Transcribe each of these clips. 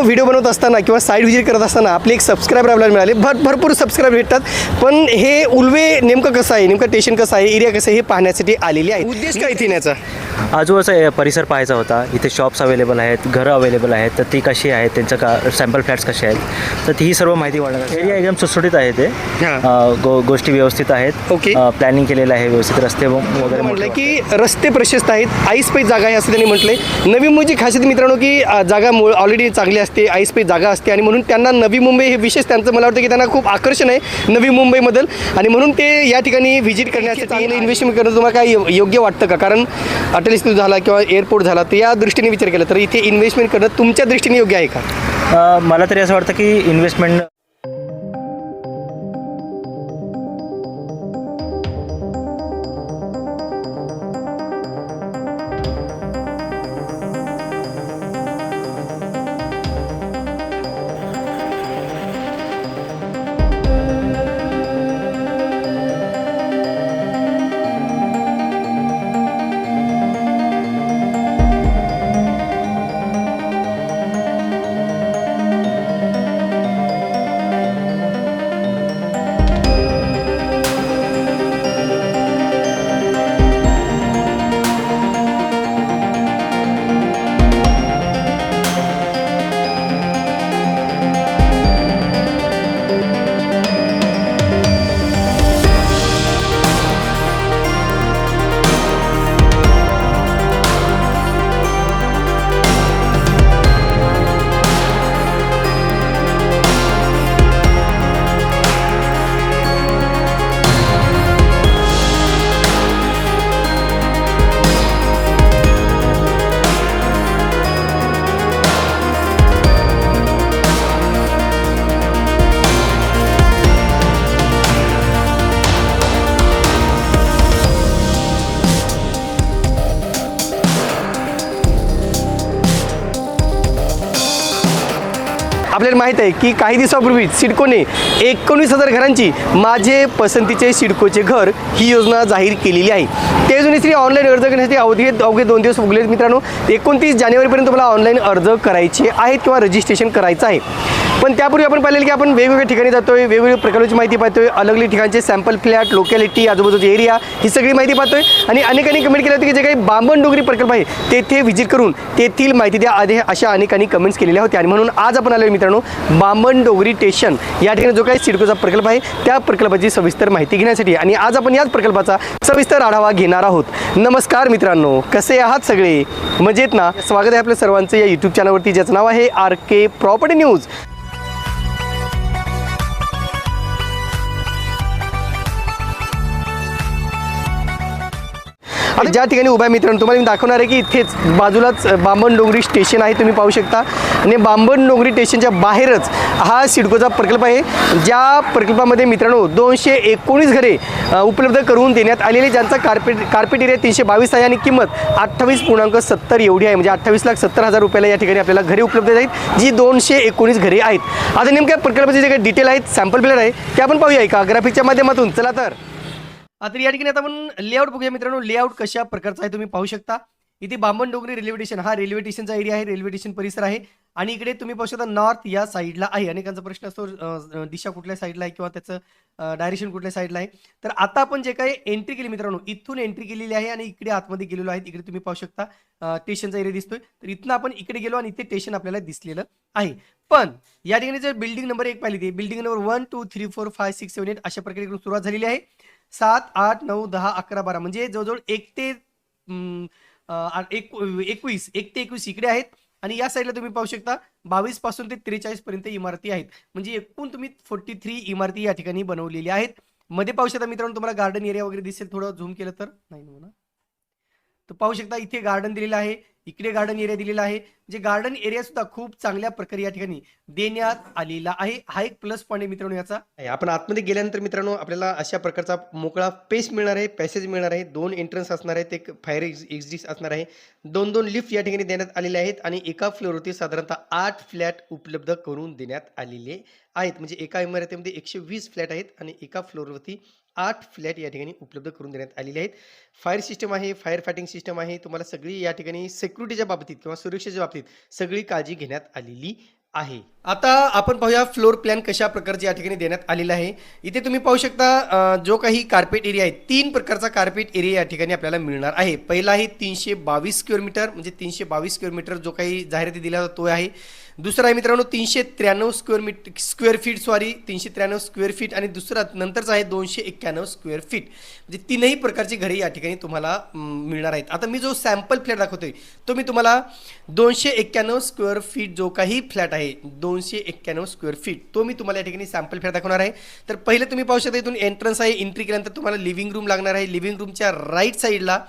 Video बनवत असताना किंवा साईड व्हिजिट करत असताना आपले एक सबस्क्रायबर आपल्याला मिळाले, भरपूर सबस्क्रायबर भेटतात. पण हे उल्वे नेमकं कसं आहे, नेमकं स्टेशन कसं आहे, एरिया कसं आहे, हे पाहण्यासाठी आलेले आहे. उद्देश काय इथे येण्याचा? आजूबाजूचा परिसर पाहायचा होता. इथे शॉप्स अवेलेबल आहेत, घरं अवेलेबल आहेत, तर ती कशी आहेत, त्यांचं का सॅम्पल फ्लॅट्स कसे आहेत, तर ती सर्व माहिती वाढणार. एरिया एकदम सुटसुटीत आहे ते. गोष्टी व्यवस्थित आहेत. ओके. प्लॅनिंग केलेलं आहे व्यवस्थित. रस्ते वगैरे म्हटलं की रस्ते प्रशस्त आहेत, आईस पेस जागा आहे असं त्यांनी म्हटलंय. नवी मुंबईची खासियत मित्रांनो की जागा ऑलरेडी चांगली असते, आईस पेस जागा असते आणि म्हणून त्यांना नवी मुंबई हे विशेष त्यांचं मला वाटतं की त्यांना खूप आकर्षण आहे नवी मुंबईबद्दल आणि म्हणून ते या ठिकाणी व्हिजिट करण्यासाठी चांगलं इन्व्हेस्टमेंट करणं तुम्हाला काय योग्य वाटतं का? कारण अटल इन्स्टिट्यूट झाला किंवा एअरपोर्ट झाला तर या दृष्टीने विचार केला तर इथे इन्व्हेस्टमेंट करणं तुमच्या दृष्टीने योग्य आहे का? मला तरी असं वाटतं की इन्व्हेस्टमेंट आपल्याला माहीत आहे की काही दिवसापूर्वी सिडकोने 19,000 घरांची माझे पसंतीचे सिडकोचे घर ही योजना जाहीर केलेली आहे. त्या योजनेसाठी ऑनलाईन अर्ज करण्यासाठी अवघे 2 दिवस उगले मित्रांनो. 29 जानेवारीपर्यंत तुम्हाला ऑनलाईन अर्ज करायचे आहेत किंवा रजिस्ट्रेशन करायचं आहे. पण त्यापूर्वी आपण पाहिलेलं की आपण वेगवेगळ्या ठिकाणी जातोय, वेगवेगळ्या प्रकारची माहिती पाहतोय, अलगली ठिकाणचे सॅम्पल फ्लॅट, लोकॅलिटी, आजूबाजूचे एरिया ही सगळी माहिती पाहतोय आणि अनेकांनी कमेंट केलं होतं की जे काही बामणडोंगरी प्रकल्प आहे तेथे व्हिजिट करून तेथील माहिती द्या आधी अशा अनेकांनी कमेंट्स केलेल्या होत्या आणि म्हणून आज आपण आलो मित्रांनो बामणडोंगरी स्टेशन या ठिकाणी जो काही सिडकोचा प्रकल्प आहे त्या प्रकल्पाची सविस्तर माहिती घेण्यासाठी आणि आज आपण याच प्रकल्पाचा सविस्तर आढावा घेणार आहोत. नमस्कार मित्रांनो, कसे आहात सगळे? मजेत ना? स्वागत आहे आपल्या सर्वांचं या यूट्यूब चॅनलवरती ज्याचं नाव आहे RK प्रॉपर्टी न्यूज. आणि ज्या ठिकाणी उभा आहे मित्रांनो तुम्हाला मी दाखवणार आहे की इथेच बाजूलाच बामणडोंगरी स्टेशन आहे, तुम्ही पाहू शकता. आणि बामणडोंगरी स्टेशनच्या बाहेरच हा सिडकोचा प्रकल्प आहे. ज्या प्रकल्पामध्ये मित्रांनो 219 घरे उपलब्ध करून देण्यात आलेली, ज्यांचा कार्पेट एरिया 322 आहे आणि किंमत 28.70 एवढी आहे. म्हणजे 28,70,000 रुपयाला या ठिकाणी आपल्याला घरे उपलब्ध आहेत, जी 219 घरे आहेत. आता नेमक्या प्रकल्पाचे जे काही डिटेल आहेत, सॅम्पल प्लॅन आहे ते आपण पाहूया का ग्राफिकच्या माध्यमातून. चला तर आता या ठिकाणी आता आपण लेआउट बघूया मित्रांनो. लेआउट कशा प्रकारचा आहे तुम्ही पाहू शकता. इथे बामणडोंगरी रेल्वे स्टेशन, हा रेल्वे स्टेशनचा एरिया आहे, रेल्वे स्टेशन परिसर आहे. आणि इकडे तुम्ही पाहू शकता नॉर्थ या साईडला आहे. अनेकांचा प्रश्न असतो दिशा कुठल्या साईडला आहे किंवा त्याचं डायरेक्शन कुठल्या साईडला आहे. तर आता आपण जे काही एंट्री केली मित्रांनो, इथून एंट्री केलेली आहे आणि इकडे आतमध्ये गेलेलो आहे. इकडे तुम्ही पाहू शकता स्टेशनचा एरिया दिसतोय. तर इथनं आपण इकडे गेलो आणि इथे स्टेशन आपल्याला दिसलेलं आहे. पण या ठिकाणी जर बिल्डिंग नंबर 1 पाहिली, ती बिल्डिंग नंबर 1 2 3 4 5 6 7 8 अशा प्रकारे सुरुवात झालेली आहे. 7 8 9 10 11 12 म्हणजे जवळजवळ 1 ते 21 इकडे आहेत. आणि या साईडला तुम्ही पाहू शकता 22 पासून ते 43 पर्यंत इमारती आहेत. म्हणजे एकूण तुम्ही 43 इमारती या ठिकाणी बनवलेल्या आहेत. मध्ये पाहू शकता मित्रांनो तुम्हाला गार्डन एरिया वगैरे दिसेल, थोडं झूम केलं तर नाही ना, तर पाहू शकता इथे गार्डन दिलेलं आहे, इकडे गार्डन एरिया दिलेला आहे. जे गार्डन एरिया सुद्धा खूप चांगल्या प्रकारे या ठिकाणी देण्यात आलेला आहे. हा एक प्लस पॉईंट आहे मित्रांनो याचा. आपण आतमध्ये गेल्यानंतर मित्रांनो आपल्याला अशा प्रकारचा मोकळा स्पेस मिळणार आहे, पॅसेज मिळणार आहे, 2 एंट्रन्स असणार आहेत, एक फायर एक्झिट असणार आहे, 2 लिफ्ट या ठिकाणी देण्यात आलेले आहेत आणि एका फ्लोअरवरती साधारणतः 8 फ्लॅट उपलब्ध करून देण्यात आलेले आहेत. म्हणजे एका इमारतीमध्ये 120 फ्लॅट आहेत आणि एका फ्लोअरवरती 8 फ्लॅट या ठिकाणी उपलब्ध करून देण्यात आलेले आहेत. फायर सिस्टम आहे, फायर फायटिंग सिस्टम आहे. तुम्हाला सगळी या ठिकाणी सिक्युरिटीच्या बाबतीत किंवा सुरक्षेच्या बाबतीत सगळी काळजी घेण्यात आलेली आहे. आता आपण पाहूया फ्लोर प्लॅन कशा प्रकारचे या ठिकाणी देण्यात आलेला आहे. इथे तुम्ही पाहू शकता जो काही कार्पेट एरिया आहे 3 प्रकारचा कार्पेट एरिया या ठिकाणी आपल्याला मिळणार आहे. पहिला आहे 322 स्क्वेअर मीटर, म्हणजे 322 स्क्वेअर मीटर जो काही जाहिराती दिला होता तो आहे. दुसरा आहे मित्रांनो 393 स्क्वेअर फीट 393 स्क्वेअर फीट, आणि दुसरा नंतरचा आहे 291 स्क्वेअर फीट, म्हणजे 3ही प्रकारची घरे या ठिकाणी तुम्हाला मिळणार आहेत. आता मी जो सॅम्पल फ्लॅट दाखवतोय तो मी तुम्हाला 291 स्क्वेअर फीट जो काही फ्लॅट आहे 291 स्क्वेअर फीट तो मी तुम्हाला या ठिकाणी सॅम्पल फ्लॅट दाखवणार आहे. तर पहिले तुम्ही पाहू शकता इथून एंट्रन्स आहे. एंट्री केल्यानंतर तुम्हाला लिव्हिंग रूम लागणार आहे. लिव्हिंग रूमच्या राईट साईडला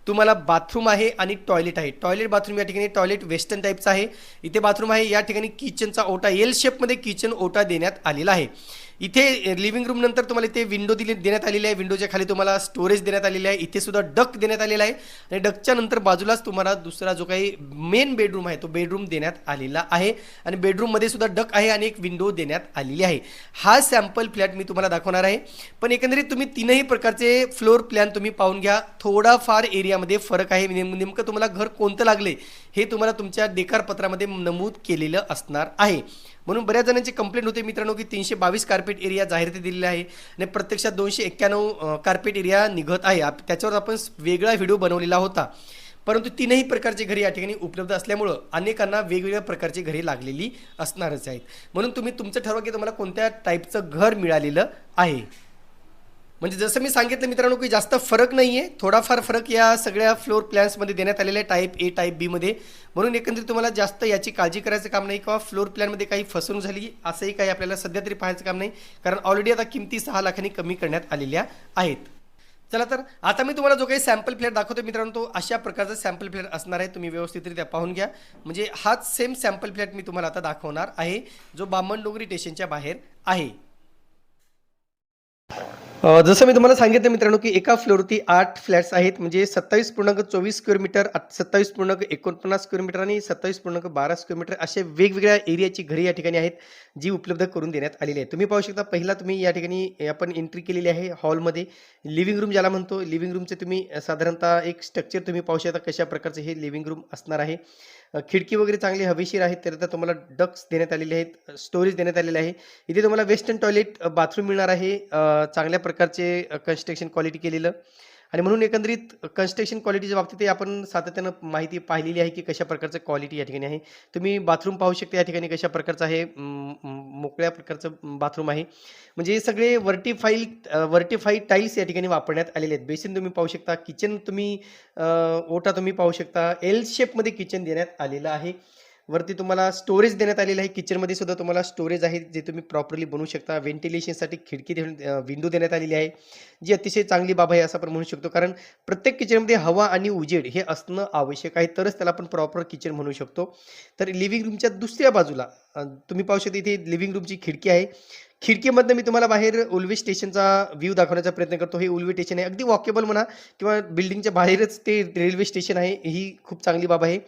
तुम्हाला बाथरूम आहे आणि टॉयलेट आहे. टॉयलेट बाथरूम या ठिकाणी टॉयलेट वेस्टर्न टाईपचा आहे. इथे बाथरूम आहे. या ठिकाणी किचनचा ओटा एल शेपमध्ये किचन ओटा देण्यात आलेला आहे. इथे लिव्हिंग रूम नंतर तुम्हाला इथे विंडो देण्यात आलेली आहे. विंडोच्या खाली तुम्हाला स्टोरेज देण्यात आलेली आहे. इथे सुद्धा डक देण्यात आलेला आहे आणि डकच्या नंतर बाजूलाच तुम्हाला दुसरा जो काही मेन बेडरूम आहे तो बेडरूम देण्यात आलेला आहे आणि बेडरूममध्ये सुद्धा डक आहे आणि एक विंडो देण्यात आलेली आहे. हा सॅम्पल फ्लॅट मी तुम्हाला दाखवणार आहे. पण एकंदरीत तुम्ही 3ही प्रकारचे फ्लोर प्लॅन तुम्ही पाहून घ्या. थोडाफार एरियामध्ये फरक आहे. नेमकं तुम्हाला घर कोणतं लागले हे तुम्हाला तुमच्या देकारपत्रामध्ये नमूद केलेलं असणार आहे. म्हणून बऱ्याच जणांची कंप्लेंट होते मित्रांनो की 322 कार्पेट एरिया जाहिराती दिलेली आहे आणि प्रत्यक्षात 291 कार्पेट एरिया निघत आहे. त्याच्यावर आपण वेगळा व्हिडिओ बनवलेला होता. परंतु 3ही प्रकारची घरे या ठिकाणी उपलब्ध असल्यामुळं अनेकांना वेगवेगळ्या प्रकारची घरे लागलेली असणारच आहेत. म्हणून तुम्ही तुमचं ठरवा की तुम्हाला कोणत्या टाईपचं घर मिळालेलं आहे. म्हणजे जसं मी सांगितलं मित्रांनो की जास्त फरक नाही आहे. थोडाफार फरक या सगळ्या फ्लोर प्लॅन्समध्ये देण्यात आलेला आहे टाईप ए टाईप बीमध्ये. म्हणून एकंदरीत तुम्हाला जास्त याची काळजी करायचं काम नाही किंवा फ्लोर प्लॅनमध्ये काही फसवणूक झाली असंही काही आपल्याला सध्या तरी पाहायचं काम नाही, कारण ऑलरेडी आता किमती 6 लाखांनी कमी करण्यात आलेल्या आहेत. चला तर आता मी तुम्हाला जो काही सॅम्पल फ्लॅट दाखवतो मित्रांनो तो अशा प्रकारचा सॅम्पल फ्लॅट असणार आहे. तुम्ही व्यवस्थितरित्या पाहून घ्या. म्हणजे हाच सेम सॅम्पल फ्लॅट मी तुम्हाला आता दाखवणार आहे जो बामणडोंगरी स्टेशनच्या बाहेर आहे. जसं मी तुम्हाला सांगितलं मित्रांनो की एका फ्लोअरवरती 8 फ्लॅट्स आहेत. म्हणजे 27.24 स्क्वेअर मीटर, 27.49 स्क्वेअर मीटर आणि 27.12 स्क्वेअर मीटर असे वेगवेगळ्या एरियाची घरे या ठिकाणी आहेत जी उपलब्ध करून देण्यात आलेली आहे. तुम्ही पाहू शकता पहिला तुम्ही या ठिकाणी आपण एंट्री केलेली आहे हॉलमध्ये. लिव्हिंग रूम ज्याला म्हणतो, लिव्हिंग रूमचे तुम्ही साधारणतः एक स्ट्रक्चर तुम्ही पाहू शकता कशा प्रकारचे हे लिव्हिंग रूम असणार आहे. खिडकी वगैरे चांगली हवेशीर आहेत. त्यानंतर तुम्हाला डक्स देण्यात आलेले आहेत, स्टोरेज देण्यात आलेले आहे. इथे तुम्हाला वेस्टर्न टॉयलेट बाथरूम मिळणार आहे. चांगल्या प्रकारचे कन्स्ट्रक्शन क्वालिटी केलेलं आणि म्हणून एकंदरीत कन्स्ट्रक्शन क्वालिटीच्या बाबतीत आपण सातत्यानं माहिती पाहिलेली आहे की कशा प्रकारचं क्वालिटी या ठिकाणी आहे. तुम्ही बाथरूम पाहू शकता या ठिकाणी कशा प्रकारचं आहे. मोकळ्या प्रकारचं बाथरूम आहे. म्हणजे हे सगळे वर्टिफाईड टाईल्स या ठिकाणी वापरण्यात आलेले आहेत. बेसिन तुम्ही पाहू शकता. किचन तुम्ही ओटा तुम्ही पाहू शकता. एल शेपमध्ये किचन देण्यात आलेलं आहे. वरती तुम्हाला स्टोरेज देण्यात आलेलं आहे. किचनमध्ये सुद्धा तुम्हाला स्टोरेज आहे जे तुम्ही प्रॉपरली बनवू शकता. व्हेंटिलेशनसाठी खिडकी विंडो देण्यात आलेली आहे जी अतिशय चांगली बाब आहे असं आपण म्हणू शकतो, कारण प्रत्येक किचनमध्ये हवा आणि उजेड हे असणं आवश्यक आहे, तरच त्याला आपण प्रॉपर किचन म्हणू शकतो. तर लिव्हिंग रूमच्या दुसऱ्या बाजूला तुम्ही पाहू शकता इथे लिव्हिंग रूमची खिडकी आहे. खिडकीमधनं मी तुम्हाला बाहेर उल्वे स्टेशनचा व्ह्यू दाखवण्याचा प्रयत्न करतो. हे उल्वे स्टेशन आहे, अगदी वॉकेबल म्हणा किंवा बिल्डिंगच्या बाहेरच ते रेल्वे स्टेशन आहे. ही खूप चांगली बाब आहे.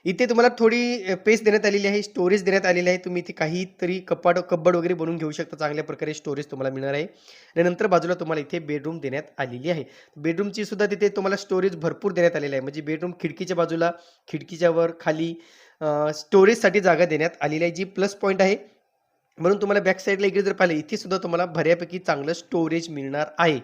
इथे तुम्हाला थोडी पेस देण्यात आलेली आहे, स्टोरेज देण्यात आलेली आहे. तुम्ही इथे काहीतरी कप्बड वगैरे बनवून घेऊ शकता. चांगल्या प्रकारे स्टोरेज तुम्हाला मिळणार आहे. आणि नंतर बाजूला तुम्हाला इथे बेडरूम देण्यात आलेली आहे. बेडरूमची सुद्धा तिथे तुम्हाला स्टोरेज भरपूर देण्यात आलेलं आहे. म्हणजे बेडरूम खिडकीच्या बाजूला, खिडकीच्या वर खाली स्टोरेजसाठी जागा देण्यात आलेली आहे जी प्लस पॉईंट आहे. म्हणून तुम्हाला बॅक साईडला इकडे जर पाहिलं इथे सुद्धा तुम्हाला बऱ्यापैकी चांगलं स्टोरेज मिळणार आहे.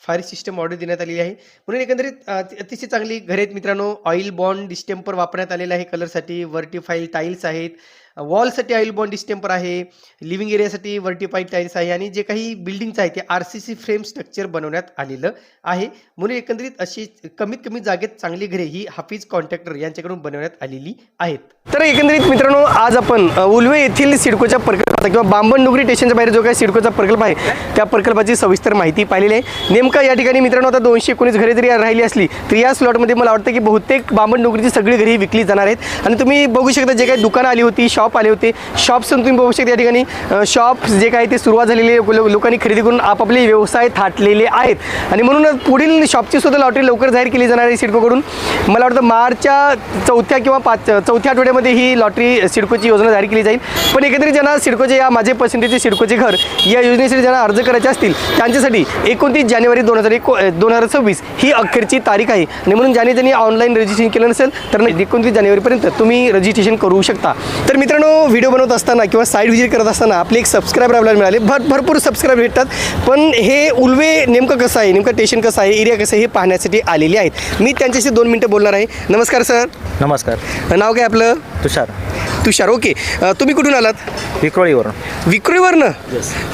फायर सिस्टम ऑर्डर देण्यात आलेली आहे. म्हणून एकंदरीत अतिशय चांगली घरे आहेत मित्रांनो. ऑइल बॉन्ड डिस्टेम्पर वापरण्यात आलेलं आहे कलरसाठी. वर्टिफाईड टाईल्स आहेत. वॉलसाठी ऑइल बॉन्ड डिस्टेम्पर आहे. लिव्हिंग एरियासाठी वर्टिफाईड टाईल्स आहे आणि जे काही बिल्डिंगचं आहे ते RCC फ्रेम स्ट्रक्चर बनवण्यात आलेलं आहे. म्हणून एकंदरीत अशी कमीत कमी जागेत चांगली घरे ही हाफिज कॉन्ट्रॅक्टर यांच्याकडून बनवण्यात आलेली आहेत. तर एकंदरीत मित्रांनो आज आपण उल्वे येथील सिडकोच्या प्रकल्पाचा किंवा बामणडोंगरी स्टेशनच्या बाहेर जो काही सिडकोचा प्रकल्प आहे त्या प्रकल्पाची सविस्तर माहिती पाहिलेली आहे. नेमका या ठिकाणी मित्रांनो आता 219 घरे जरी राहिली असली तरी या स्लॉटमध्ये मला वाटतं की बहुतेक बामणडोंगरीची सगळी घरे विकली जाणार आहेत. आणि तुम्ही बघू शकता जे काही दुकानं आली होती, शॉप आले होते, शॉप्स तुम्ही बघू शकता या ठिकाणी शॉप जे काही ते सुरुवात झालेली लोकांनी खरेदी करून आपापले व्यवसाय थाटलेले आहेत. आणि म्हणून पुढील शॉपची सुद्धा लॉटरी लवकर जाहीर केली जाणार आहे सिडकोकडून. मला वाटतं मार्चच्या 4थ्या किंवा 5थ्या आठवड्यामध्ये ही लॉटरी सिडकोची योजना जाहीर केली जाईल. पण एकंदरीत ज्यांना सिडकोचे या माझे पसंतीचे सिडकोचे घर या योजनेसाठी ज्यांना अर्ज करायचे असतील त्यांच्यासाठी 29 जानेवारी 2026 ही अखेरची तारीख आहे. आणि म्हणून ज्यांनी ऑनलाईन रजिस्ट्रेशन केलं नसेल तर 29 जानेवारीपर्यंत तुम्ही रजिस्ट्रेशन करू शकता. तर मित्रांनो, व्हिडिओ बनवत असताना किंवा साईड व्हिजिट करत असताना आपले एक सबस्क्रायबर आपल्याला मिळाले. भरपूर सबस्क्रायबर भेटतात, पण हे उल्वे नेमकं कसं आहे, नेमकं स्टेशन कसं आहे, एरिया कसं आहे हे पाहण्यासाठी आलेले आहेत. मी त्यांच्याशी 2 मिनटं बोलणार आहे. नमस्कार सर. नमस्कार. नाव काय आपलं? तुषार. ओके. तुम्ही कुठून आलात? विक्रोळीवरनं.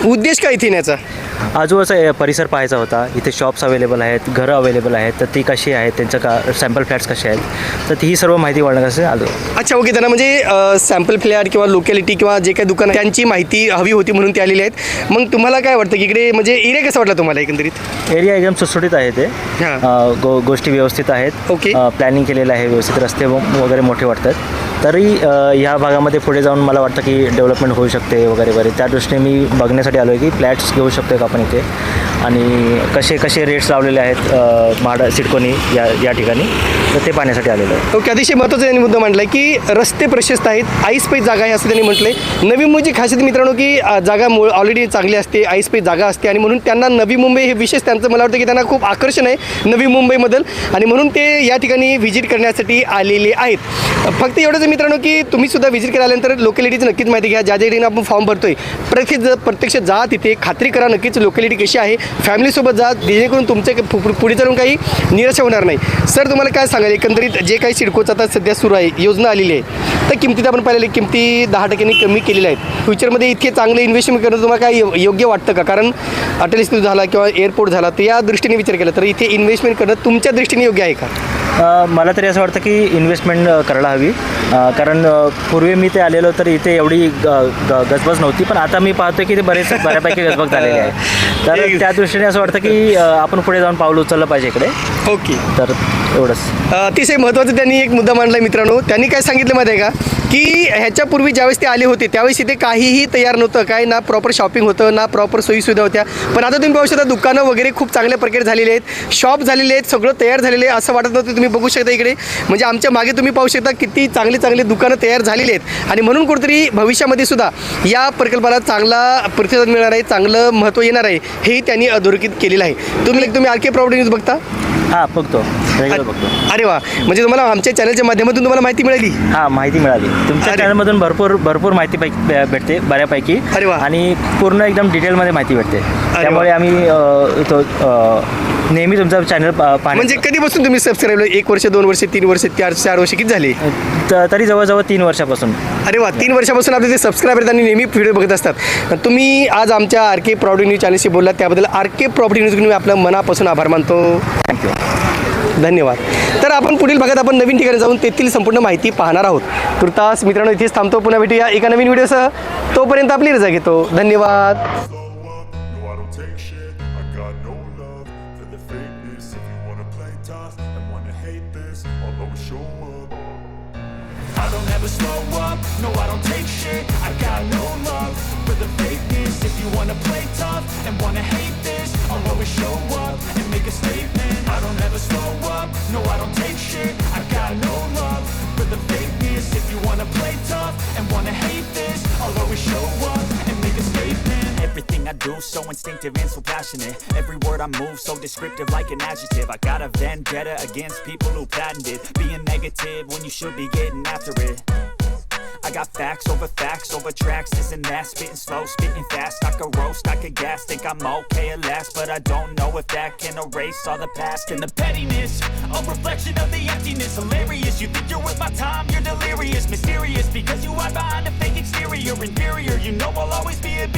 उद्देश काय इथे येण्याचा? आजूबाजूचा परिसर पाहायचा होता. इथे शॉप्स अवेलेबल आहेत, घरं अवेलेबल आहेत, तर ती कशी आहेत, त्यांचं सॅम्पल फ्लॅट्स कसे आहेत, तर ती ही सर्व माहिती वाढण्यासाठी आलो. अच्छा, ओके. त्यांना म्हणजे सॅम्पल फ्लॅट किंवा लोकॅलिटी किंवा जे काही दुकान त्यांची माहिती हवी होती म्हणून ते आलेले आहेत. मग तुम्हाला काय वाटतं की इकडे म्हणजे एरिया कसा वाटला तुम्हाला एकंदरीत? एरिया एकदम सुटसुटीत आहे ते. गोष्टी व्यवस्थित आहेत. ओके. प्लॅनिंग केलेलं आहे व्यवस्थित. रस्ते वगैरे मोठे वाटतात. तरी ह्या भागामध्ये पुढे जाऊन मला वाटतं की डेव्हलपमेंट होऊ शकते वगैरे. त्या दृष्टीने मी बघण्यासाठी आलो आहे की फ्लॅट्स घेऊ शकतो का आपण इथे, आणि कसे रेट्स लावलेले आहेत म्हाडा सिडकोनी या ठिकाणी, तर ते पाहण्यासाठी आलेलं आहे. ओके. अतिशय महत्त्वाचा त्यांनी मुद्दा मांडला आहे की रस्ते प्रशस्त आहेत, आईस्पेस जागा आहे असं त्यांनी म्हटलं आहे. नवी मुंबईची खासियत मित्रांनो की जागा ऑलरेडी चांगली असते, आईस्पेस जागा असते, आणि म्हणून त्यांना नवी मुंबई हे विशेष त्यांचं मला वाटतं की त्यांना खूप आकर्षण आहे नवी मुंबईबद्दल, आणि म्हणून ते या ठिकाणी व्हिजिट करण्यासाठी आलेले आहेत. फक्त एवढंच मित्रांनो की तुम्ही सुद्धा व्हिजिट करायला आल्यानंतर लोकॅलिटीची नक्कीच माहिती घ्या. ज्या ठिकाणी आपण फॉर्म भरतोय प्रत्यक्ष जा, तिथे खात्री करा नक्कीच लोकॅलिटी कशी आहे. फॅमिलीसोबत जा, जेणेकरून तुमचे पुढे चालून काही निराशा होणार नाही. सर, तुम्हाला काय सांगाल एकंदरीत जे काही सिडकोचं आता सध्या सुरू आहे, योजना आलेली आहे, तर किमतीत आपण पाहिलेली किमती 10% कमी केलेल्या आहेत. फ्युचरमध्ये इतके चांगले इन्व्हेस्टमेंट करणं तुम्हाला काय योग्य वाटतं का? कारण अटल इन्स्टिट्यूट झाला किंवा एअरपोर्ट झाला, तर या दृष्टीने विचार केला तर इथे इन्व्हेस्टमेंट करणं तुमच्या दृष्टीने योग्य आहे का? मला तरी असं वाटतं की इन्व्हेस्टमेंट करायला हवी. कारण पूर्वी मी ते आलेलो तर इथे एवढी गजबज नव्हती, पण आता मी पाहतो की ते बऱ्यापैकी गजबज झालेली आहे. तर त्या दृष्टीने असं वाटतं की आपण पुढे जाऊन पाऊल उचललं पाहिजे इकडे. ओके. तर एवढंच. अतिशय महत्त्वाचं त्यांनी एक मुद्दा मांडला मित्रांनो. त्यांनी काय सांगितलं माहिती आहे का की ह्याच्यापूर्वी ज्यावेळेस ते आले होते त्यावेळेस इथे काहीही तयार नव्हतं, काय ना प्रॉपर शॉपिंग होतं, ना प्रॉपर सोयीसुविधा होत्या. पण आता तुम्ही पाहू शकता दुकानं वगैरे खूप चांगल्या प्रकारे झालेले आहेत, शॉप झालेले आहेत, सगळं तयार झालेले आहे. असं वाटत नव्हतं. तुम्ही बघू शकता इकडे, म्हणजे आमच्या मागे तुम्ही पाहू शकता किती चांगली दुकानं तयार झालेली आहेत, आणि म्हणून कुठेतरी भविष्यामध्ये सुद्धा या प्रकल्पाला चांगला प्रतिसाद मिळणार आहे, चांगलं महत्त्व येणार आहे, हेही त्यांनी अधोरेखित केलेलं आहे. तुम्ही आर के प्रॉपर्टी न्यूज बघता? हां, बघतो. अरे वा, म्हणजे तुम्हाला आमच्या चॅनलच्या माध्यमातून तुम्हाला माहिती मिळाली? हां, माहिती मिळाली. तुमच्या चॅनलमधून भरपूर माहिती भेटते बऱ्यापैकी. अरे वा. आणि पूर्ण एकदम डिटेलमध्ये माहिती भेटते. त्यामुळे आम्ही नेहमी तुमचा चॅनल म्हणजे कधीपासून तुम्ही सबस्क्राईब? 1 वर्ष, 2 वर्ष, 3 वर्ष, 4 वर्ष किती झाली? तरी जवळजवळ 3 वर्षापासून. अरे वा, 3 वर्षापासून आपले ते सबस्क्रायबर त्यांनी नेहमी व्हिडिओ बघत असतात. तुम्ही आज आमच्या आर के प्रॉपर्टी न्यूज चॅनलशी बोललात, त्याबद्दल आर के प्रॉपर्टी न्यूज मी आपलं मनापासून आभार मानतो. थँक्यू. धन्यवाद. तर आपण पुढील भागात आपण नवीन ठिकाणी जाऊन तेथील संपूर्ण माहिती पाहणार आहोत. तुर्तास मित्रांनो इथेच थांबतो. पुन्हा भेटूया एका नवीन व्हिडिओसह. तोपर्यंत आपली रजा घेतो. धन्यवाद. I don't ever slow up, no I don't take shit. I got no love for the fakeness. If you wanna play tough and wanna hate this, I'll always show up and make a statement. I don't ever slow up, no I don't take shit. I got no love for the fakeness. If you wanna play tough and wanna hate this, I'll always show up and make a statement. Everything I do so instinctive and so passionate. Every word I move so descriptive like an adjective. I got a vendetta against people who patented being negative when you should be getting after it. I got facts over tracks, this and that, spitting slow, spitting fast. I could roast, I could gas, think I'm okay at last, but I don't know if that can erase all the past and the pettiness. A reflection of the emptiness, hilarious. You think you're worth my time, you're delirious, mysterious because you hide behind a fake exterior, inferior. You know I'll always be a